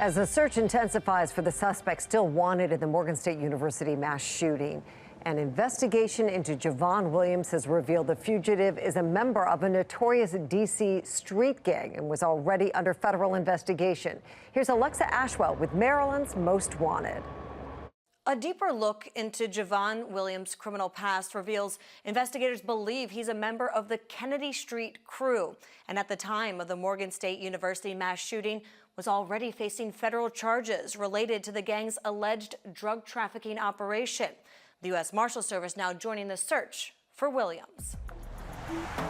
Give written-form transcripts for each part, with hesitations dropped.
As the search intensifies for the suspect still wanted in the Morgan State University mass shooting, an investigation into Jovan Williams has revealed the fugitive is a member of a notorious D.C. street gang and was already under federal investigation. Here's Alexa Ashwell with Maryland's Most Wanted. A deeper look into Jovan Williams' criminal past reveals investigators believe he's a member of the Kennedy Street crew, and at the time of the Morgan State University mass shooting was already facing federal charges related to the gang's alleged drug trafficking operation. The U.S. Marshal Service now joining the search for Williams.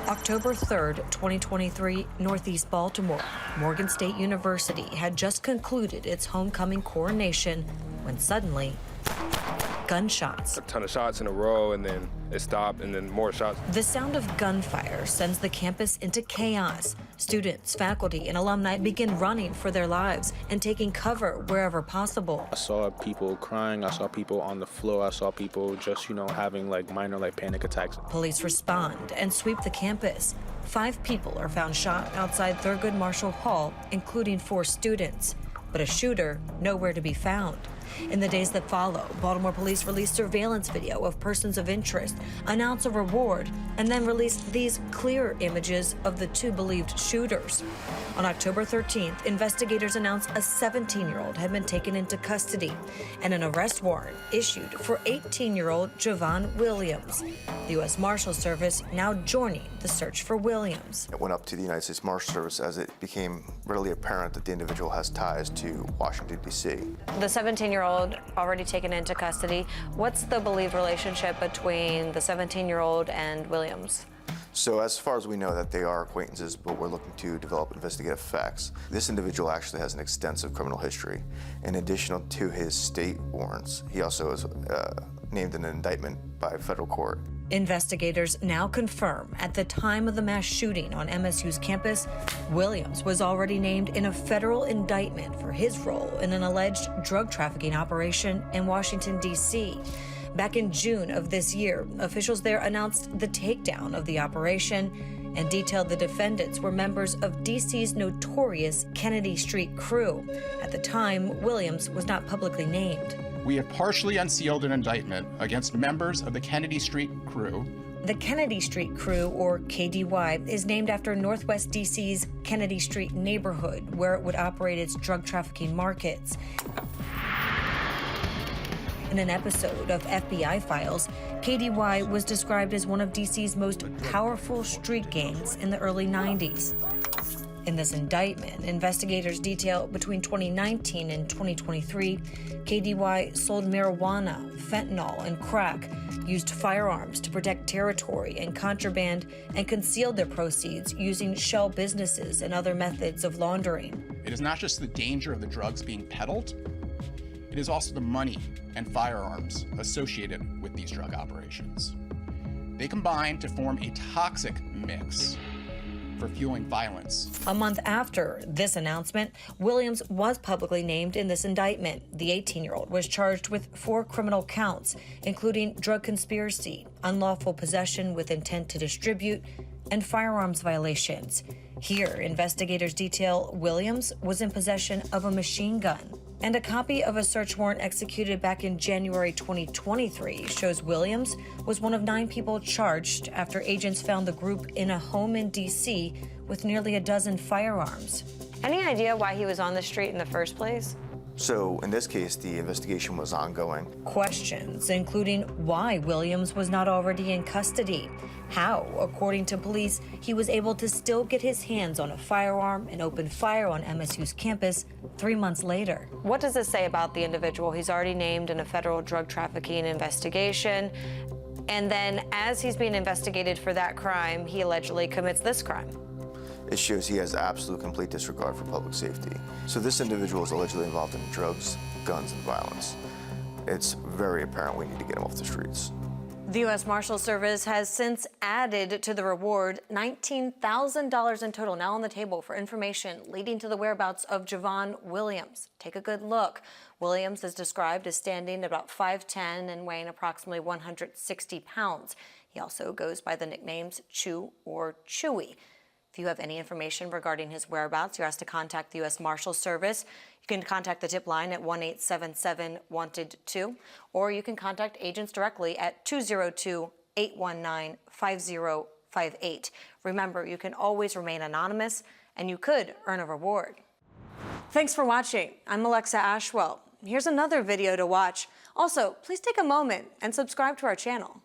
October 3rd, 2023, Northeast Baltimore. Morgan State University had just concluded its homecoming coronation when suddenly gunshots. A ton of shots in a row, and then it stopped, and then more shots. The sound of gunfire sends the campus into chaos. Students, faculty, and alumni begin running for their lives and taking cover wherever possible. I saw people crying. I saw people on the floor. I saw people just, having minor panic attacks. Police respond and sweep the campus. 5 people are found shot outside Thurgood Marshall Hall, including 4 students. But a shooter nowhere to be found. In the days that follow, Baltimore police released surveillance video of persons of interest, announced a reward, and then released these clear images of the 2 believed shooters. On October 13th, investigators announced a 17-year-old had been taken into custody and an arrest warrant issued for 18-year-old Jovan Williams. The U.S. Marshal Service now joining the search for Williams. It went up to the United States Marshal Service as it became readily apparent that the individual has ties to Washington, D.C. The 17-year-old already taken into custody. What's the believed relationship between the 17-year-old and Williams? So as far as we know that they are acquaintances, but we're looking to develop investigative facts. This individual actually has an extensive criminal history. In addition to his state warrants, he also is named in an indictment by federal court. Investigators now confirm at the time of the mass shooting on MSU's campus, Williams was already named in a federal indictment for his role in an alleged drug trafficking operation in Washington, D.C. Back in June of this year, officials there announced the takedown of the operation and detailed the defendants were members of D.C.'s notorious Kennedy Street crew. At the time, Williams was not publicly named. We have partially unsealed an indictment against members of the Kennedy Street crew. The Kennedy Street crew, or KDY, is named after Northwest D.C.'s Kennedy Street neighborhood, where it would operate its drug trafficking markets. In an episode of FBI Files, KDY was described as one of D.C.'s most powerful street gangs in the early 90s. In this indictment, investigators detail between 2019 and 2023, KDY sold marijuana, fentanyl, and crack, used firearms to protect territory and contraband, and concealed their proceeds using shell businesses and other methods of laundering. It is not just the danger of the drugs being peddled, it is also the money and firearms associated with these drug operations. They combine to form a toxic mix for fueling violence. A month after this announcement, Williams was publicly named in this indictment. The 18-year-old was charged with 4 criminal counts, including drug conspiracy, unlawful possession with intent to distribute, and firearms violations. Here, investigators detail Williams was in possession of a machine gun. And a copy of a search warrant executed back in January 2023 shows Williams was one of 9 people charged after agents found the group in a home in D.C. with nearly a dozen firearms. Any idea why he was on the street in the first place? So in this case, the investigation was ongoing. Questions, including why Williams was not already in custody. How, according to police, he was able to still get his hands on a firearm and open fire on MSU's campus 3 months later. What does this say about the individual? He's already named in a federal drug trafficking investigation. And then as he's being investigated for that crime, he allegedly commits this crime. It shows he has absolute complete disregard for public safety. So this individual is allegedly involved in drugs, guns, and violence. It's very apparent we need to get him off the streets. The U.S. Marshal Service has since added to the reward $19,000 in total now on the table for information leading to the whereabouts of Jovan Williams. Take a good look. Williams is described as standing about 5'10" and weighing approximately 160 pounds. He also goes by the nicknames Chew or Chewy. If you have any information regarding his whereabouts, you're asked to contact the U.S. Marshals Service. You can contact the tip line at 1-877-WANTED-2, or you can contact agents directly at 202-819-5058. Remember, you can always remain anonymous, and you could earn a reward. Thanks for watching. I'm Alexa Ashwell. Here's another video to watch. Also, please take a moment and subscribe to our channel.